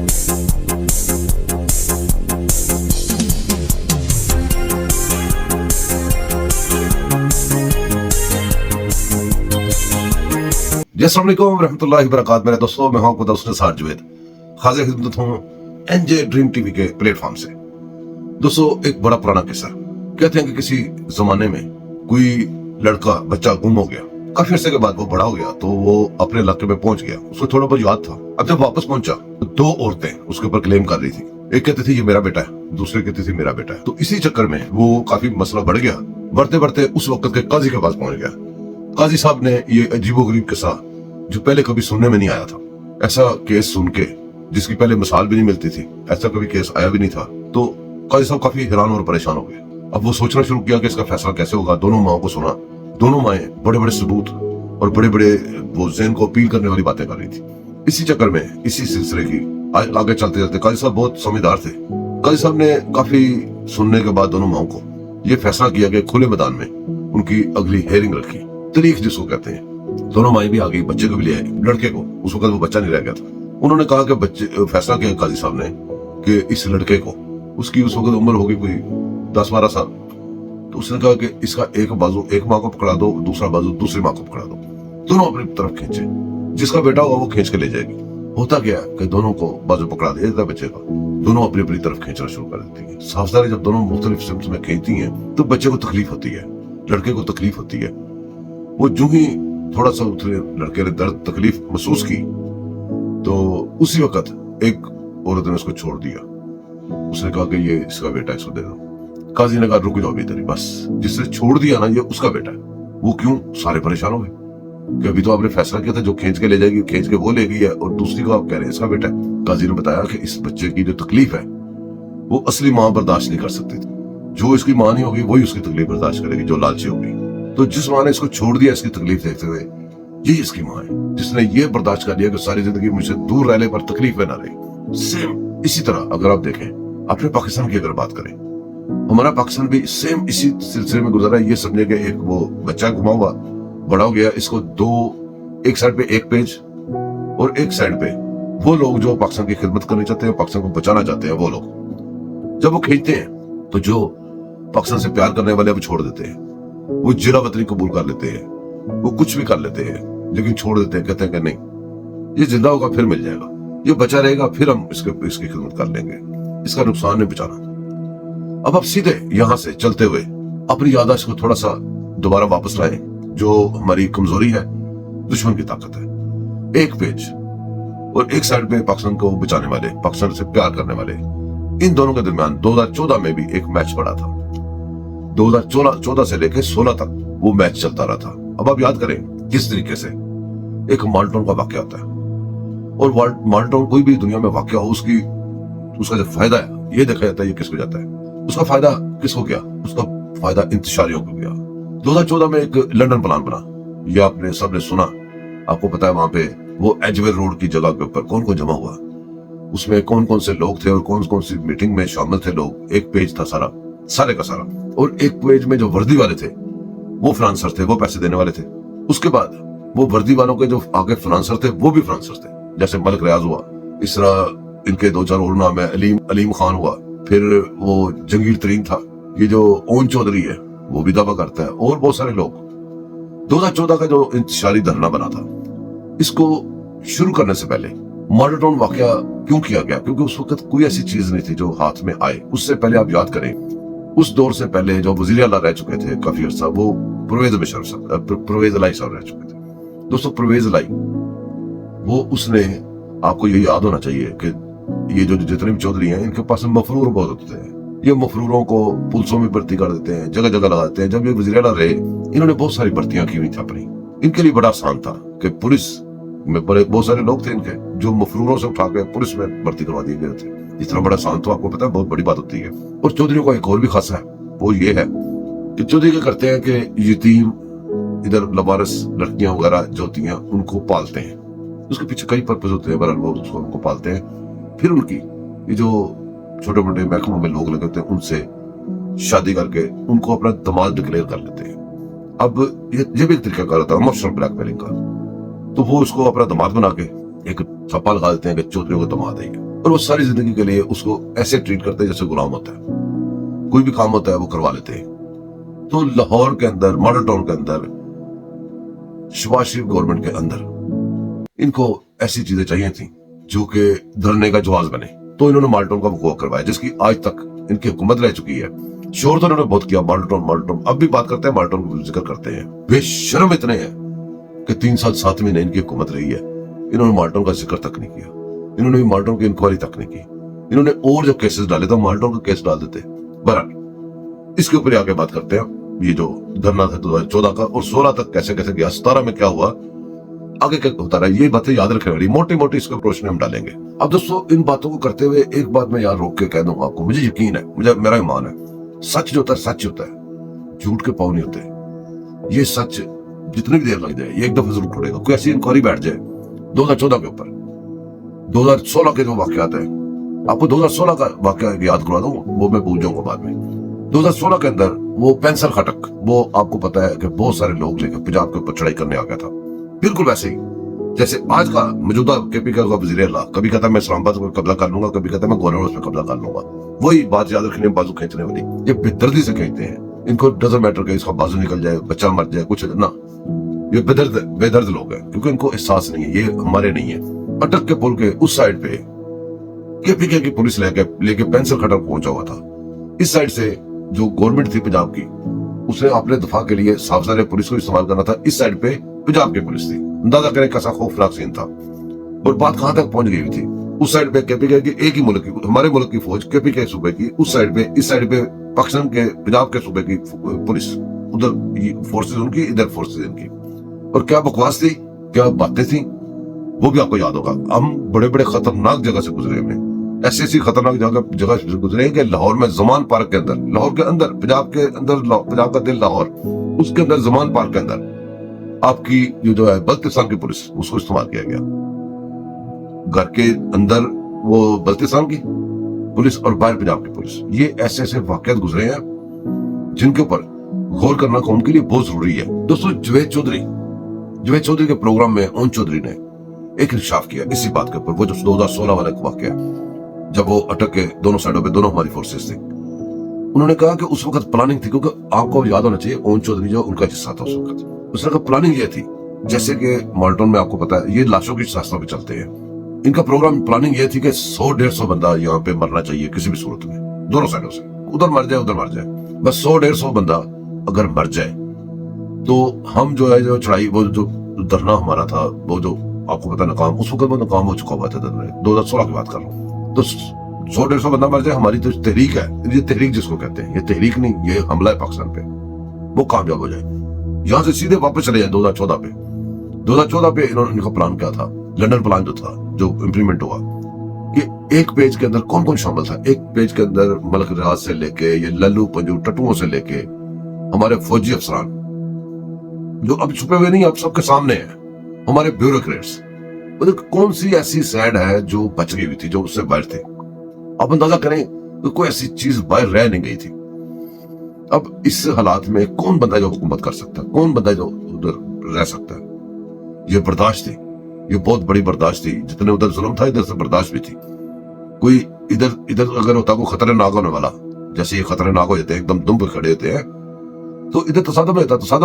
जी अस्सलाम वालेकुम रहमतुल्लाहि व बरकातहू। मेरे दोस्तों, मैं हूं आपका दोस्त निसार जुवैद, हाजिर खिदमत हूं एनजे ड्रीम टीवी के प्लेटफॉर्म से। दोस्तों, एक बड़ा पुराना किस्सा। कहते हैं कि किसी जमाने में कोई लड़का बच्चा गुम हो गया। काफी अरसे के बाद वो बड़ा हो गया तो वो अपने इलाके में पहुंच गया। उसको थोड़ा बहुत याद था। अब जब वापस पहुंचा तो दो औरतें उसके ऊपर क्लेम कर रही थी। एक कहती थी ये मेरा बेटा है, दूसरे कहती थी मेरा बेटा है। तो इसी चक्कर में वो काफी मसला बढ़ गया। बढ़ते बढ़ते उस वक्त के काजी के पास पहुंच गया। काजी साहब ने ये अजीबोगरीब किस्सा जो पहले कभी सुनने में नहीं आया था, ऐसा केस सुन के जिसकी पहले मिसाल भी नहीं मिलती थी, ऐसा कभी केस आया भी नहीं था, तो काजी साहब काफी हैरान और परेशान हो गए। अब वो सोचना शुरू किया कि इसका फैसला कैसे होगा। दोनों माओं को सुना। दोनों माएं बड़े बड़े सबूत और बड़े बड़े वो ज़हन को अपील करने वाली बातें कर रही थी। इसी चक्कर में, इसी सिलसिले की आगे चलते चलते काजी साहब बहुत समझदार थे। काजी साहब ने काफी सुनने के बाद दोनों माओं को ये फैसला किया कि खुले मैदान में उनकी अगली हेयरिंग रखी, तारीख जिसको कहते हैं। दोनों माएं भी आ गई, बच्चे को भी ले आई, लड़के को। उस वक्त वो बच्चा नहीं रह गया था। उन्होंने कहा कि बच्चे फैसला किया काजी साहब ने कि इस लड़के को, उसकी उस वक्त उम्र होगी कोई 10-12 साल, तो उसने कहा कि इसका एक बाजू एक माँ को पकड़ा दो, दूसरा बाजू दूसरी माँ को पकड़ा दो। दोनों अपनी तरफ खींचे, जिसका बेटा होगा वो खींच के ले जाएगी। होता क्या कि दोनों को बाजू पकड़ा दिया जाता बच्चे का, दोनों अपनी अपनी तरफ खींचना शुरू कर देती है। साफदारी जब दोनों मुख्तलिफ सिम्त में खींचती हैं तो बच्चे को तकलीफ होती है, लड़के को तकलीफ होती है। वो जो ही थोड़ा सा उतरे, लड़के ने दर्द तकलीफ महसूस की तो उसी वक्त एक औरत ने उसको छोड़ दिया। उसने कहा कि ये इसका बेटा, इसको दे दो। काजी ने कहा रुक जाओ बेहतरी, बस जिसने छोड़ दिया ना ये उसका बेटा है। वो क्यों? सारे परेशान हो गए कि अभी तो आपने फैसला किया था जो खींच के ले जाएगी, खींच के वो ले गई है, और दूसरी को आप कह रहे हैं इसका बेटा है। काजी ने बताया कि इस बच्चे की जो तकलीफ है वो असली माँ बर्दाश्त नहीं कर सकती थी। जो इसकी माँ नहीं होगी वही उसकी तकलीफ बर्दाश्त करेगी, जो लालची होगी। तो जिस माँ ने इसको छोड़ दिया इसकी तकलीफ देखते हुए, यही इसकी माँ है जिसने ये बर्दाश्त कर लिया कि सारी जिंदगी मुझसे दूर रहने पर तकलीफ में ना रहे। सेम इसी तरह अगर आप देखें, अपने पाकिस्तान की अगर बात करें, हमारा पाकिस्तान भी सेम इसी सिलसिले में गुजरा है। ये समझे कि एक वो बच्चा घुमा हुआ बड़ा हो गया, इसको दो, एक साइड पे एक पेज और एक साइड पे वो लोग जो पाकिस्तान की खिदमत करनी चाहते हैं, पाकिस्तान को बचाना चाहते हैं, वो लोग जब वो खींचते हैं तो जो पाकिस्तान से प्यार करने वाले वो छोड़ देते हैं, वो जिला वतनी कबूल कर लेते हैं, वो कुछ भी कर लेते हैं, लेकिन छोड़ देते हैं। कहते हैं कि नहीं, ये जिंदा होगा फिर मिल जाएगा, ये बचा रहेगा फिर हम इसकी खिदमत कर लेंगे, इसका नुकसान नहीं बचाना। अब आप सीधे यहां से चलते हुए अपनी याददाश्त को थोड़ा सा दोबारा वापस लाएं। जो हमारी कमजोरी है दुश्मन की ताकत है। एक पेज और एक साइड पे पाकिस्तान को बचाने वाले, पाकिस्तान से प्यार करने वाले, इन दोनों के दरमियान 2014 में भी एक मैच पड़ा था। 2014 से लेकर 16 तक वो मैच चलता रहा था। अब आप याद करें किस तरीके से एक माल्टोन का वाकया होता है, और माल्टोन कोई भी दुनिया में वाकया हो, उसका जो फायदा है ये देखा जाता है ये किसको जाता है। उसका फायदा किसको गया? उसका फायदा इंतशारियों को गया। 2014 में एक लंदन प्लान बना, ये आपने सबने सुना, आपको पता है वहां पे वो एजवेल रोड की जगह के ऊपर कौन कौन जमा हुआ, उसमें कौन कौन से लोग थे और कौन कौन सी मीटिंग में शामिल थे लोग। एक पेज था सारे का सारा, और एक पेज में जो वर्दी वाले थे वो फ्रांसर थे, वो पैसे देने वाले थे। उसके बाद वो वर्दी वालों के जो आगे फ्रांसर थे वो भी फ्रांसर थे, जैसे मलिक रियाज हुआ, इस तरह इनके 2-4 और नाम है, अलीम खान हुआ, फिर वो जंगीर तरीन था, ये जो ओन चौधरी है वो भी दावा करता है, और बहुत सारे लोग। 2014 का जो इंतशारी धरना बना था, इसको शुरू करने से पहले माल्टोन वाकया क्यों किया गया? क्योंकि उस वक्त कोई ऐसी चीज नहीं थी जो हाथ में आए। उससे पहले आप याद करें, उस दौर से पहले जो वजीर आला रह चुके थे काफी अर्सा, वो परवेज इलाही साहब रह चुके थे। दोस्तों, परवेज इलाही वो, उसने, आपको ये याद होना चाहिए कि ये जो जितने भी चौधरी हैं इनके पास मफरूर बहुत होते हैं। ये मफरूरों को पुलिसों में भर्ती कर देते हैं, जगह जगह लगाते हैं। जब ये वजीर आला रहे, इन्होंने बहुत सारी भर्तियां की हुई थी अपनी। इनके लिए बड़ा आसान था कि पुलिस में बहुत सारे लोग थे इनके जो मफरूरों से उठा के पुलिस में भर्ती करवा दिए गए थे। इतना बड़ा आसान तो आपको पता है बहुत बड़ी बात होती है। और चौधरी को एक और भी खासा है, वो ये है कि चौधरी क्या करते हैं कि यतीम, इधर लवारिस लड़कियां वगैरह जो होती हैं उनको पालते हैं। उसके पीछे कई पर्पज होते हैं, बहरहाल वो उसको उनको पालते हैं। फिर उनकी ये जो छोटे मोटे महकमों में लोग लगे होते हैं उनसे शादी करके उनको अपना दामाद डिक्लेयर कर लेते हैं। अब ये भी एक तरीका कर रहा था इमोशनल ब्लैकमेलिंग का। तो वो उसको अपना दामाद बना के एक छप्पा लगा देते हैं कि चौधरी को दामाद है। اور وہ ساری زندگی کے لیے اس کو ایسے ٹریٹ کرتے ہیں جیسے غلام ہوتا ہے. کوئی بھی کام ہوتا ہے وہ کروا لیتے ہیں. تو لاہور کے اندر، ماڈل ٹاؤن کے اندر، شہباز شریف گورنمنٹ کے اندر ان کو ایسی چیزیں چاہیے تھیں جو کہ دھرنے کا جواز بنے. تو انہوں نے ماڈل ٹاؤن کا وقوع کروایا جس کی آج تک ان کی حکومت رہ چکی ہے. شور تو انہوں نے بہت کیا، ماڈل ٹاؤن اب بھی بات کرتے ہیں، ماڈل ٹاؤن کا ذکر کرتے ہیں. بے شرم اتنے ہیں کہ 3 سال 7 مہینے ان کی حکومت رہی ہے، انہوں نے ماڈل ٹاؤن کا ذکر تک نہیں کیا. انہوں نے ماڈل ٹاؤن کی انکوائری تک نہیں کی. انہوں نے اور جو کیسز ڈالے تو ماڈل ٹاؤن کا کیس ڈال دیتے. بہرحال اس کے اوپر آگے بات کرتے ہیں. یہ جو دھرنا تھا 2014 کا اور 16 تک کیسے کیسے گیا، 17 میں کیا ہوا، آگے کیا ہوتا رہا، یہ باتیں یاد رکھنے والی موٹی موٹی اس کے روشنی ہم ڈالیں گے. اب دوستو ان باتوں کو کرتے ہوئے ایک بات میں یہاں روک کے کہہ دوں گا آپ کو، مجھے یقین ہے، میرا ایمان ہے، سچ جو ہوتا ہے سچ ہوتا ہے، جھوٹ کے پاؤں نہیں ہوتے. یہ سچ جتنی بھی دیر لگ جائے یہ ایک دفعہ ضرور ٹوٹے گا. کوئی ایسی انکوائری بیٹھ جائے 2014 کے اوپر، 2016 کے جو واقعات ہیں، آپ کو 2016 کا واقعہ یاد کروا دوں، وہ میں بھول جاؤں گا بعد میں. 2016 کے اندر وہ پینسل خٹک، وہ آپ کو پتا ہے کہ بہت سارے لوگ لے کے پنجاب کے اوپر چڑھائی کرنے آ گیا تھا. بالکل ویسے ہی جیسے آج کا موجودہ کے پی کا وزیر اعلیٰ کبھی کہتا ہے میں اسلام آباد پر قبضہ کر لوں گا، کبھی کہتا ہے میں گورنر ہاؤس پہ قبضہ کر لوں گا. وہی بات یاد رکھنے، بازو کھینچنے والی. یہ بے دردی سے کھینچتے ہیں. ان کو ڈزنٹ میٹر کہ اس کا بازو نکل جائے، بچہ مر جائے، کچھ نہ. یہ بے درد لوگ ہیں کیونکہ ان کو احساس نہیں ہے، یہ ہمارے نہیں ہے. اٹک کے پل کے اس سائڈ پہ کے پی کی پولیس لے کے پینسل خٹک پہنچا ہوا تھا. اس سائڈ سے جو گورنمنٹ تھی پنجاب کی، اس نے اپنے دفاع کے لیے افسر پولیس کو استعمال کرنا تھا. اس سائڈ پہ پنجاب کی پولیس تھی. اندازہ کریں کیسا خوفناک سین تھا. اور بات کہاں تک پہنچ گئی ہوئی تھی. اس سائڈ پہ کے پی کی ایک ہی ملک کی، ہمارے ملک کی فوج، کے پی کے صوبے کی اس سائڈ پہ، اس سائڈ پہ پاکستان کے پنجاب کے صوبے کی پولیس. ادھر فورسز ان کی، ادھر فورسز ان کی. اور کیا بکواس تھی، کیا باتیں تھیں، وہ بھی آپ کو یاد ہوگا. ہم بڑے بڑے خطرناک جگہ سے گزرے ہیں، ایسی خطرناک جگہ سے گزرے ہیں کہ لاہور میں زمان پارک کے اندر، لاہور کے اندر، پنجاب کے اندر، پنجاب کا دل لاہور، اس کے اندر زمان پارک کے اندر آپ کی جو ہے بلتستان کی پولیس، اس کو استعمال کیا گیا. گھر کے اندر وہ بلتستان کی پولیس اور باہر پنجاب کی پولیس. یہ ایسے واقعات گزرے ہیں جن کے اوپر غور کرنا قوم کے لیے بہت ضروری ہے. دوستو جوید چودھری کے پروگرام میں اون چودھری نے ایک انکشاف کیا اسی بات کے اوپر. وہ جو 2016 والا واقعہ جب وہ اٹک کے دونوں سائڈوں پہ دونوں ہماری فورسز تھے، انہوں نے کہا کہ اس وقت پلاننگ تھی، کیونکہ آپ کو یاد ہونا چاہیے اون چودھری جو ان کا حصہ تھا اس وقت، اس نے کہا پلاننگ یہ تھی، جیسے کہ مالٹون میں آپ کو پتا ہے یہ لاشوں کی راستوں پہ چلتے ہیں. ان کا پروگرام پلاننگ یہ تھی کہ 100-150 بندہ یہاں پہ مرنا چاہیے کسی بھی صورت میں، دونوں سائڈوں سے، ادھر مر جائے. بس 100-150 بندہ اگر مر جائے تو ہم جو ہے جو چڑھائی، وہ جو دھرنا ہمارا تھا، وہ جو آپ کو پتا ناکام، اس وقت وہ ناکام ہو چکا ہوا تھا. 2016 کی بات کر رہا ہوں. تو 100-150 بندہ مر جائے، ہماری تو تحریک ہے، یہ تحریک جس کو کہتے ہیں، یہ تحریک نہیں، یہ حملہ ہے پاکستان پہ، وہ کامیاب ہو جائے. یہاں سے سیدھے واپس چلے جائیں 2014 پہ انہوں نے ان کا پلان کیا تھا، لنڈن پلان جو تھا، جو امپلیمنٹ ہوا، کہ ایک پیج کے اندر کون شامل تھا. ایک پیج کے اندر ملک ریاض سے لے کے یہ للو پنجو ٹٹوؤں سے لے کے ہمارے فوجی افسران جو اب چھپے ہوئے نہیں، اب سب کے سامنے ہیں، ہمارے بیوروکریٹس. کون سی ایسی سائڈ ہے جو بچ گئی ہوئی تھی، جو اس سے باہر تھے. آپ اندازہ کریں کہ کوئی ایسی چیز باہر رہ نہیں گئی تھی. اب اس حالات میں کون بندہ جو حکومت کر سکتا ہے، کون بندہ جو ادھر رہ سکتا ہے. یہ برداشت تھی، یہ بہت بڑی برداشت تھی. جتنے ادھر ظلم تھا ادھر سے برداشت بھی تھی. کوئی ادھر اگر ہوتا کوئی خطرناک ہونے والا، جیسے یہ خطرناک ہو جاتے ہیں، ایک دم دم پہ کھڑے ہوتے ہیں، تو ادھر تصادم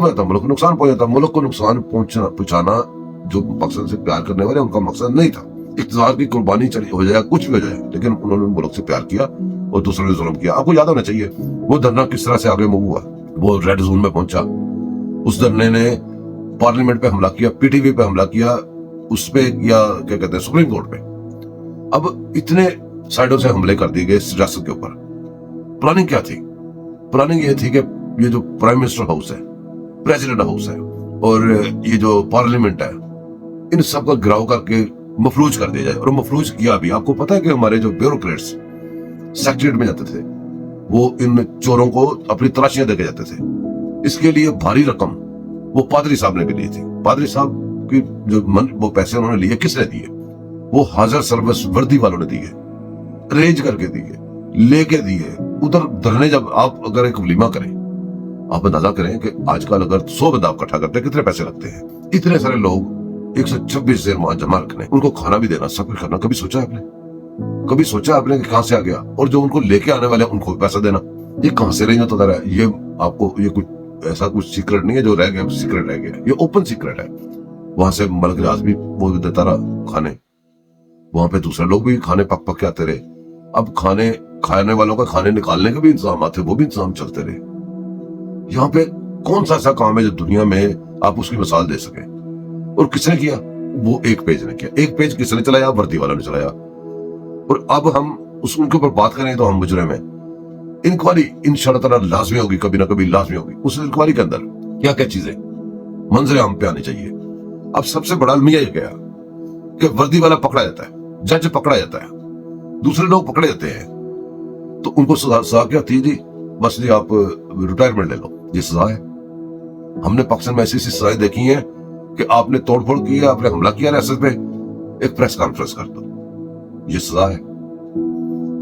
ہوتا، ملک کو نقصان پہنچاتا. ملک کو نقصان پہنچانا جو پاکستان سے پیار کرنے والے ان کا مقصد نہیں تھا. اقتدار کی قربانی چلی ہو جائے، کچھ بھی ہو جائے، لیکن انہوں نے ملک سے پیار کیا اور دوسروں نے ظلم کیا. آپ کو یاد ہونا چاہیے وہ دھرنا کس طرح سے آگے موو ہوا. وہ ریڈ زون میں پہنچا، اس دھرنے نے پارلیمنٹ پہ حملہ کیا، پی ٹی وی پہ حملہ کیا، اس پہ یا کیا کہتے ہیں سپریم کورٹ پہ. اب اتنے سائڈوں سے حملے کر دیے گئے اس ریاست کے اوپر. پلاننگ کیا تھی؟ پلاننگ یہ تھی کہ یہ جو پرائم منسٹر ہاؤس ہے، پریزیڈنٹ ہاؤس ہے اور یہ جو پارلیمنٹ ہے، ان سب کا گراؤ کر کے مفلوج کر دیا جائے. اور مفلوج کیا بھی. آپ کو پتا ہے کہ ہمارے جو بیوروکریٹس سیکریٹریٹ میں جاتے تھے، وہ ان چوروں کو اپنی تلاشیاں دے کے جاتے تھے. اس کے لیے بھاری رقم وہ پادری صاحب نے بھی لی تھی. پادری صاحب کی جو وہ پیسے انہوں نے لیے، کس نے دیے؟ وہ حاضر سروس وردی والوں نے دیے، ارینج کر کے دیے، لے کے دیے. ادھر دھرنے جب آپ اگر ایک ولیمہ کریں، آپ اندازہ کریں کہ آج کل اگر 100 بندہ آپ اکٹھا کرتے ہیں کتنے پیسے لگتے ہیں. اتنے سارے لوگ 126 دیر وہاں جمع رکھنے، ان کو کھانا بھی دینا، سب کچھ کرنا. کبھی سوچا آپ نے؟ कभी सोचा आपने कि कहां से आ गया? और जो उनको लेके आने वाले हैं उनको भी पैसा देना, ये कहां से रेंज होता रहा है? ये आपको ये कुछ ऐसा कुछ सीक्रेट नहीं है जो रह गया, सीक्रेट रह गया, ये ओपन सीक्रेट है। वहां से मलक राज भी वो देता रहा खाने, वहां पे दूसरे लोग भी खाने पक पक के आते रहे। अब खाने खाने वालों का खाने निकालने के भी इंतजाम थे, वो भी इंतजाम चलते रहे। यहाँ पे कौन सा ऐसा काम है जो दुनिया में आप उसकी मिसाल दे सके? और किसने किया? वो एक पेज ने किया। एक पेज किसने चलाया? वर्दी वालों ने चलाया। और अब हम उनके ऊपर बात करें तो हम मुजरिम हैं। इंक्वायरी इंशाअल्लाह लाजमी होगी, कभी ना कभी लाजमी होगी। उस इंक्वायरी के अंदर क्या क्या चीजें मंजर आम पे आनी चाहिए। अब सबसे बड़ा अलमिया ये गया कि वर्दी वाला पकड़ा जाता है, जज पकड़ा जाता है, दूसरे लोग पकड़े जाते हैं, तो उनको सजा क्या होती है? जी बस जी आप रिटायरमेंट ले लो, ये सजा है। हमने पाकिस्तान में ऐसी सजाएं देखी हैं कि आपने तोड़फोड़ की है, आपने हमला किया रियासत पे, एक प्रेस कॉन्फ्रेंस कर दो, ये सजा है।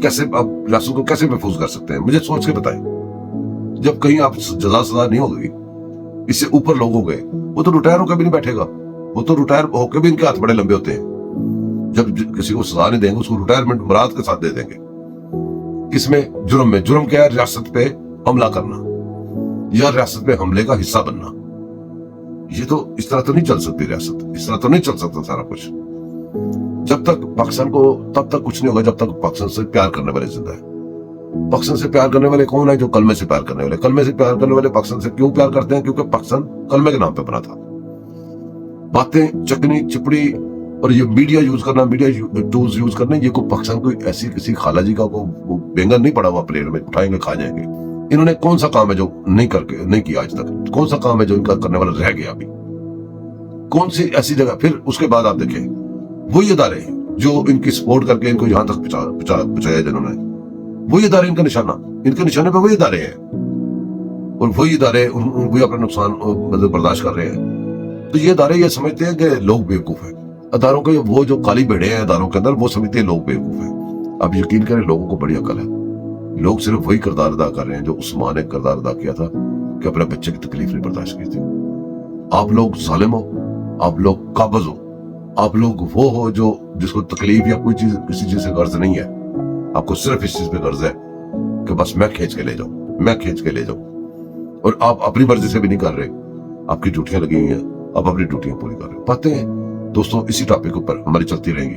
कैसे आप रियासत को कैसे महफूज कर सकते हैं? मुझे सोच के बताएं। जब कहीं आप जजा सजा नहीं होगी, इससे ऊपर लोग हो गए, वो तो रिटायर होकर भी नहीं बैठेगा, वो तो रिटायर होकर भी इनके हाथ बड़े लंबे होते हैं। जब किसी को सजा नहीं देंगे उसको रिटायरमेंट मुराद के साथ दे देंगे। किसमें? जुर्म में। जुर्म क्या है? रियासत पे हमला करना या रियासत पे हमले का हिस्सा बनना। ये तो इस तरह तो नहीं चल सकती रियासत, इस तरह तो नहीं चल सकता सारा कुछ। जब तक पाकिस्तान को, तब तक कुछ नहीं होगा जब तक पाकिस्तान से प्यार करने वाले जिंदा है। पाकिस्तान से प्यार करने वाले कौन है? जो कलमे से प्यार करने वाले। कलमे से प्यार करने वाले पाकिस्तान से क्यों प्यार करते हैं? क्योंकि पाकिस्तान कलमे के नाम पे बना था। बातें चकनी चिपड़ी और ये मीडिया यूज करना, मीडिया टूल्स यूज करने, ये को पाकिस्तान कोई ऐसी किसी खाला जी का को बैंगन नहीं पड़ा हुआ प्लेट में, उठाएंगे खा जाएंगे। इन्होंने कौन सा काम है जो नहीं किया आज तक? कौन सा काम है जो इनका करने वाला रह गया अभी? कौन सी ऐसी जगह? फिर उसके बाद आप देखें वही इदारे जो इनकी सपोर्ट करके इनको यहां तक पहुंचाया जिन्होंने, वही इदारे इनका निशाना, इनके निशाने पे वही इदारे हैं, और वही इदारे वही अपना नुकसान मतलब बर्दाश्त कर रहे हैं। तो ये इदारे ये समझते हैं कि लोग बेवकूफ हैं। अदारों के वो जो काली भेड़े हैं अदारों के अंदर, वो समझते हैं लोग बेवकूफ हैं। अब यकीन करें लोगों को बड़ी अकल है। लोग सिर्फ वही किरदार अदा कर रहे हैं जो उस्मान ने किरदार अदा किया था कि अपने बच्चे की तकलीफ नहीं बर्दाश्त की थी। आप लोग जालिम हो, आप लोग काबज हो, आप लोग वो हो जो जिसको तकलीफ या कोई चीज किसी चीज से गर्ज नहीं है। आपको सिर्फ इस चीज पे गर्ज है कि बस मैं खींच के ले जाऊं, मैं खींच के ले जाऊं, और आप अपनी मर्जी से भी नहीं कर रहे। आपकी ड्यूटियां लगी हुई हैं, आप अपनी ड्यूटियां पूरी कर रहे हो। बातें दोस्तों इसी टॉपिक ऊपर हमारी चलती रहेंगी।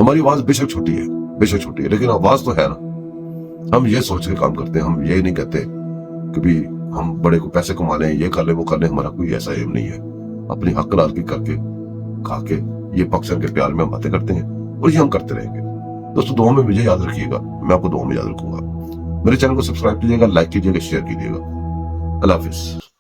हमारी आवाज बेशक छोटी है, बेशक छोटी है, लेकिन आवाज तो है ना। हम ये सोच के काम करते हैं, हम ये नहीं कहते कि भी हम बड़े को पैसे कमा लें, ये कर ले वो कर ले। हमारा कोई ऐसा एम नहीं है। अपनी हक लाल की करके खा के ये पाकिस्तान के प्यार में हम बातें करते हैं, और ये हम करते रहेंगे। दोस्तों दुआ में मुझे याद रखिएगा, मैं आपको दुआ में याद रखूंगा। मेरे चैनल को सब्सक्राइब कीजिएगा, लाइक कीजिएगा, शेयर कीजिएगा। अल्लाह हाफिज।